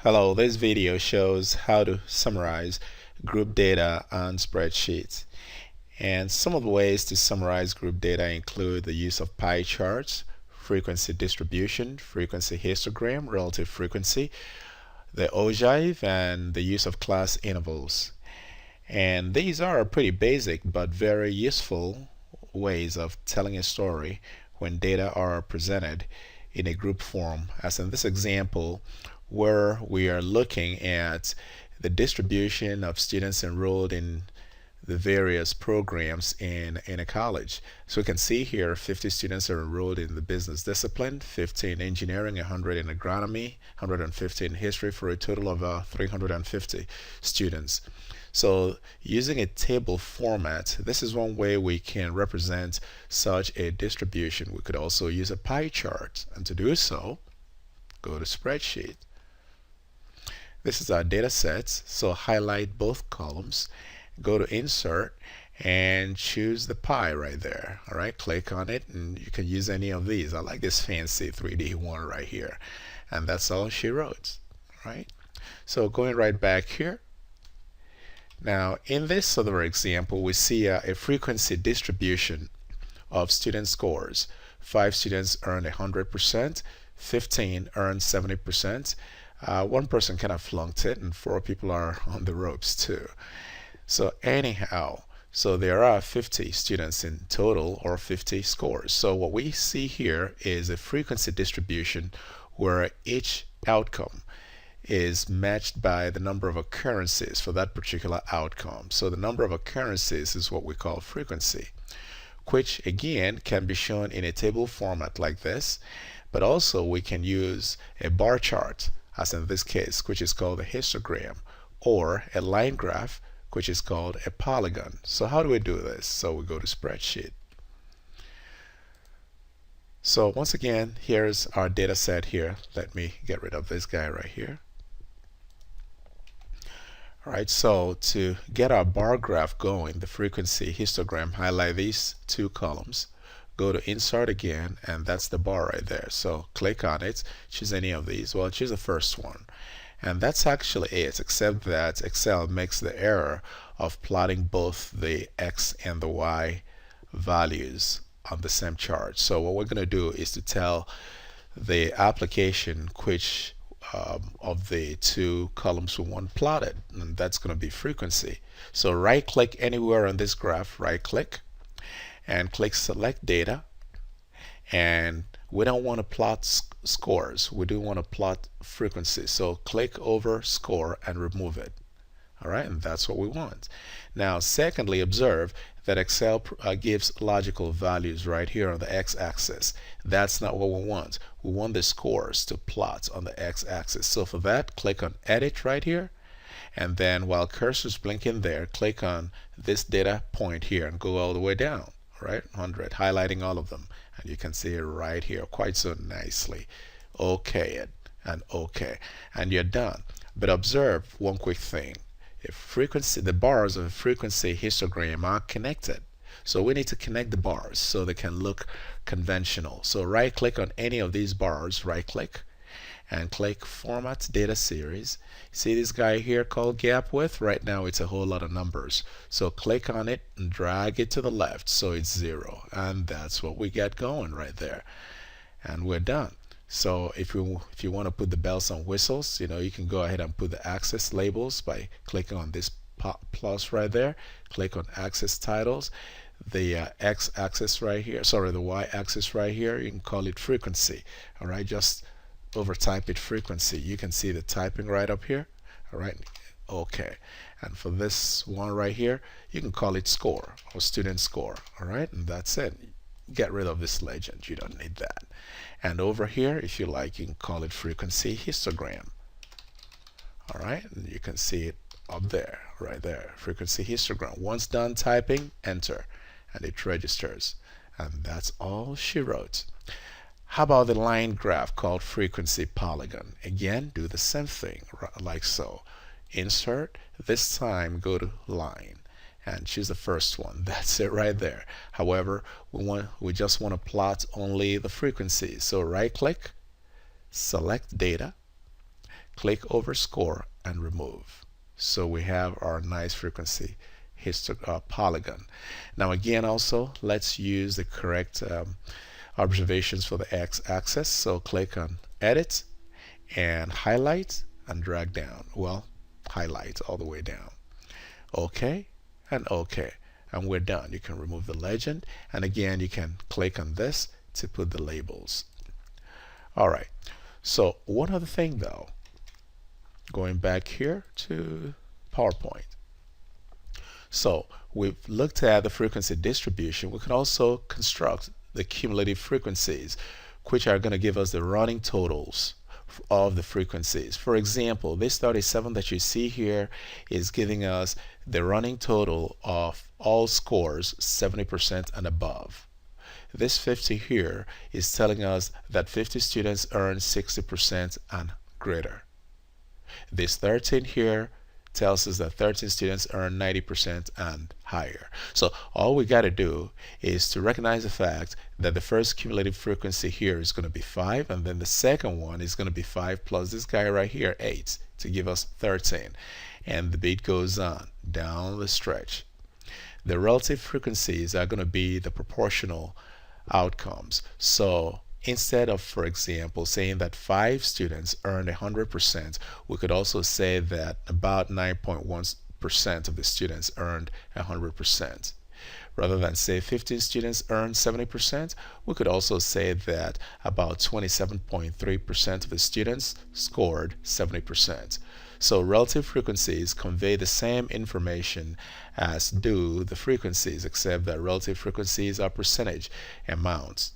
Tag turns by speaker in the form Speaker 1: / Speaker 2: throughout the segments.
Speaker 1: Hello, this video shows how to summarize group data on spreadsheets. And some of the ways to summarize group data include the use of pie charts, frequency distribution, frequency histogram, relative frequency, the ogive, and the use of class intervals. And these are pretty basic but very useful ways of telling a story when data are presented in a group form, as in this example where we are looking at the distribution of students enrolled in the various programs in a college. So we can see here 50 students are enrolled in the business discipline, 50 in engineering, 100 in agronomy, 150 in history, for a total of 350 students. So using a table format, this is one way we can represent such a distribution. We could also use a pie chart, and to do so, go to spreadsheet. This is our data sets, so highlight both columns, go to insert, and choose the pie right there. All right, click on it, and you can use any of these. I like this fancy 3D one right here, and that's all she wrote. All right, so going right back here. Now, in this other example, we see a frequency distribution of student scores. 5 students earned 100%, 15 earned 70%. One person kind of flunked it, and 4 people are on the ropes too. So anyhow, so there are 50 students in total, or 50 scores. So what we see here is a frequency distribution where each outcome is matched by the number of occurrences for that particular outcome. So the number of occurrences is what we call frequency, which again can be shown in a table format like this, but also we can use a bar chart, as in this case, which is called a histogram, or a line graph, which is called a polygon. So how do we do this? So we go to spreadsheet. So once again, here's our data set here. Let me get rid of this guy right here. Alright, so to get our bar graph going, the frequency histogram, highlight these 2 columns, go to insert again, and that's the bar right there. So click on it, choose any of these. Well, choose the first one. And that's actually it, except that Excel makes the error of plotting both the X and the Y values on the same chart. So what we're going to do is to tell the application which of the 2 columns we want plotted, and that's going to be frequency. So right click anywhere on this graph, right click, and click select data, and we don't want to plot scores, we do want to plot frequency. So click over score and remove it. Alright, and that's what we want. Now secondly, observe that Excel gives logical values right here on the x-axis. That's not what we want. We want the scores to plot on the x-axis. So for that, click on edit right here, and then while cursor's blinking there, click on this data point here and go all the way down. Right, 100, highlighting all of them, and you can see it right here quite so nicely. OK and OK, and you're done. But observe one quick thing. If frequency, the bars of a frequency histogram are connected, so we need to connect the bars so they can look conventional. So right click on any of these bars, right click, and click Format Data Series. See this guy here called Gap Width? Right now it's a whole lot of numbers. So click on it and drag it to the left so it's 0. And that's what we get going right there. And we're done. So if you want to put the bells and whistles, you can go ahead and put the axis labels by clicking on this plus right there. Click on axis titles. The x-axis right here, sorry, the y-axis right here, you can call it frequency. All right, just overtype it frequency. You can see the typing right up here. All right, okay. And for this one right here, you can call it score or student score. All right, and that's it. Get rid of this legend, you don't need that. And over here, if you like, you can call it frequency histogram. All right, and you can see it up there, right there, frequency histogram. Once done typing, enter, and it registers. And that's all she wrote. How about the line graph called frequency polygon? Again, do the same thing, like so. Insert, this time go to line and choose the first one. That's it right there. However, we just want to plot only the frequencies. So right click, select data, click over score and remove. So we have our nice frequency polygon. Now again, also let's use the correct observations for the x-axis. So click on edit and highlight and drag down. Well, highlight all the way down. OK and OK, and we're done. You can remove the legend, and again you can click on this to put the labels. All right, so one other thing though, going back here to PowerPoint. So we've looked at the frequency distribution. We can also construct the cumulative frequencies, which are going to give us the running totals of the frequencies. For example, this 37 that you see here is giving us the running total of all scores 70% and above. This 50 here is telling us that 50 students earn 60% and greater. This 13 here tells us that 13 students earn 90% and higher. So all we got to do is to recognize the fact that the first cumulative frequency here is going to be 5, and then the second one is going to be 5 plus this guy right here, 8, to give us 13. And the beat goes on down the stretch. The relative frequencies are going to be the proportional outcomes. So instead of, for example, saying that 5 students earned 100%, we could also say that about 9.1% of the students earned 100%. Rather than say 15 students earned 70%, we could also say that about 27.3% of the students scored 70%. So relative frequencies convey the same information as do the frequencies, except that relative frequencies are percentage amounts.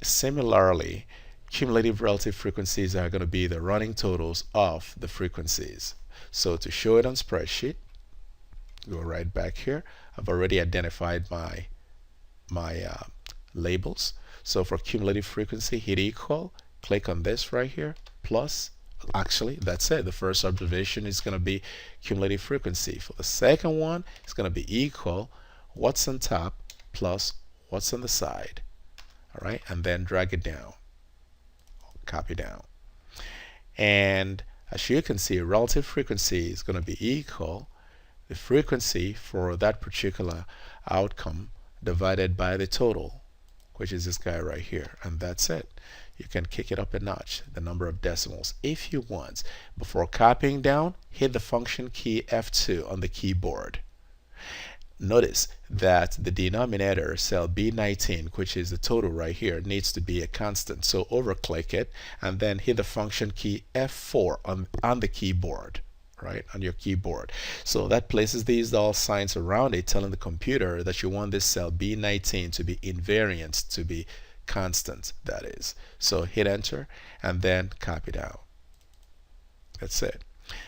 Speaker 1: Similarly, cumulative relative frequencies are going to be the running totals of the frequencies. So to show it on spreadsheet, go right back here. I've already identified my labels. So for cumulative frequency, hit equal, click on this right here, plus, actually that's it. The first observation is going to be cumulative frequency. For the second one, it's going to be equal what's on top plus what's on the side. All right, and then drag it down, copy down. And as you can see, relative frequency is going to be equal the frequency for that particular outcome divided by the total, which is this guy right here, and that's it. You can kick it up a notch, the number of decimals, if you want. Before copying down, hit the function key F2 on the keyboard. Notice that the denominator, cell B19, which is the total right here, needs to be a constant. So over-click it and then hit the function key F4 on the keyboard, right, on your keyboard. So that places these all signs around it, telling the computer that you want this cell B19 to be invariant, to be constant, that is. So hit enter and then copy down. That's it.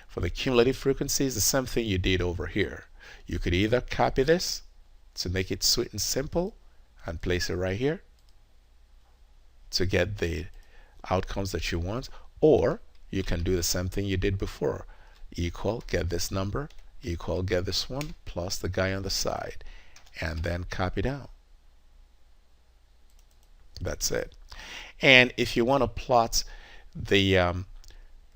Speaker 1: For the cumulative frequencies, the same thing you did over here. You could either copy this to make it sweet and simple and place it right here to get the outcomes that you want, or you can do the same thing you did before. Equal, get this number, equal, get this one, plus the guy on the side, and then copy down. That's it. And if you want to plot the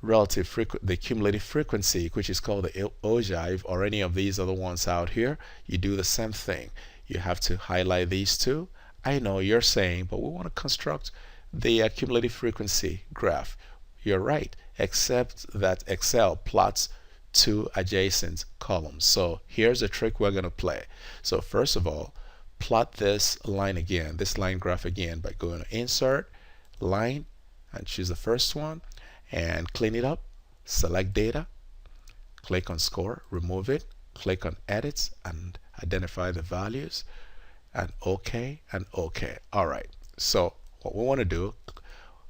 Speaker 1: the cumulative frequency, which is called the ogive, or any of these other ones out here, you do the same thing. You have to highlight these two. I know you're saying, but we want to construct the cumulative frequency graph. You're right, except that Excel plots two adjacent columns. So here's a trick we're going to play. So first of all, plot this line again, this line graph again, by going to Insert, Line, and choose the first one, and clean it up, select data, click on score, remove it, click on edits and identify the values, and OK and OK. All right, so what we want to do,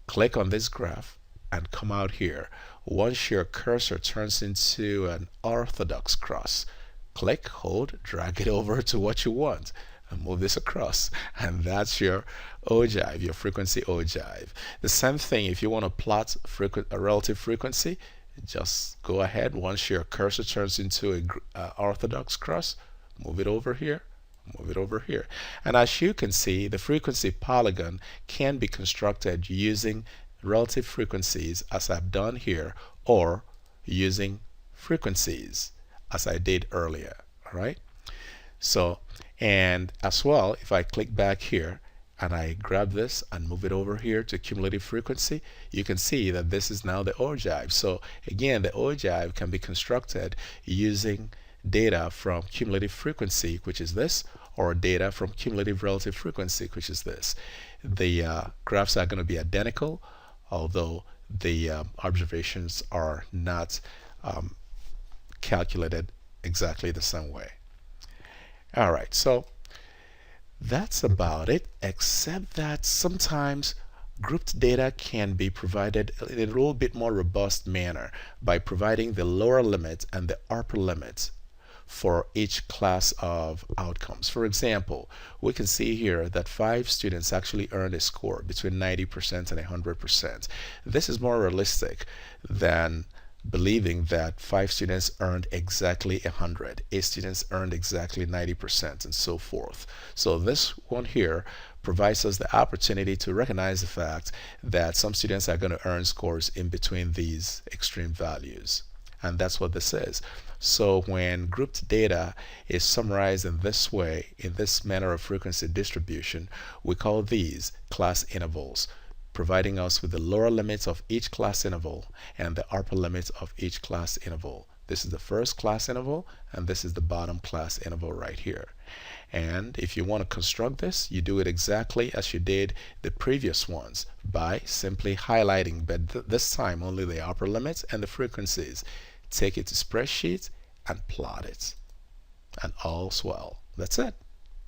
Speaker 1: click on this graph and come out here. Once your cursor turns into an orthodox cross, click, hold, drag it over to what you want and move this across, and that's your ogive, your frequency ogive. The same thing if you want to plot a relative frequency, just go ahead. Once your cursor turns into a orthodox cross, move it over here, move it over here. And as you can see, the frequency polygon can be constructed using relative frequencies as I've done here, or using frequencies as I did earlier. All right. So, and as well, if I click back here and I grab this and move it over here to cumulative frequency, you can see that this is now the ogive. So again, the ogive can be constructed using data from cumulative frequency, which is this, or data from cumulative relative frequency, which is this. The graphs are going to be identical, although the observations are not calculated exactly the same way. All right, so that's about it, except that sometimes grouped data can be provided in a little bit more robust manner by providing the lower limit and the upper limit for each class of outcomes. For example, we can see here that 5 students actually earned a score between 90% and 100%. This is more realistic than believing that 5 students earned exactly 100, 8 students earned exactly 90%, and so forth. So this one here provides us the opportunity to recognize the fact that some students are going to earn scores in between these extreme values. And that's what this is. So when grouped data is summarized in this way, in this manner of frequency distribution, we call these class intervals, providing us with the lower limits of each class interval and the upper limits of each class interval. This is the first class interval, and this is the bottom class interval right here. And if you want to construct this, you do it exactly as you did the previous ones by simply highlighting, but this time only the upper limits and the frequencies. Take it to spreadsheet and plot it, and all's well. That's it.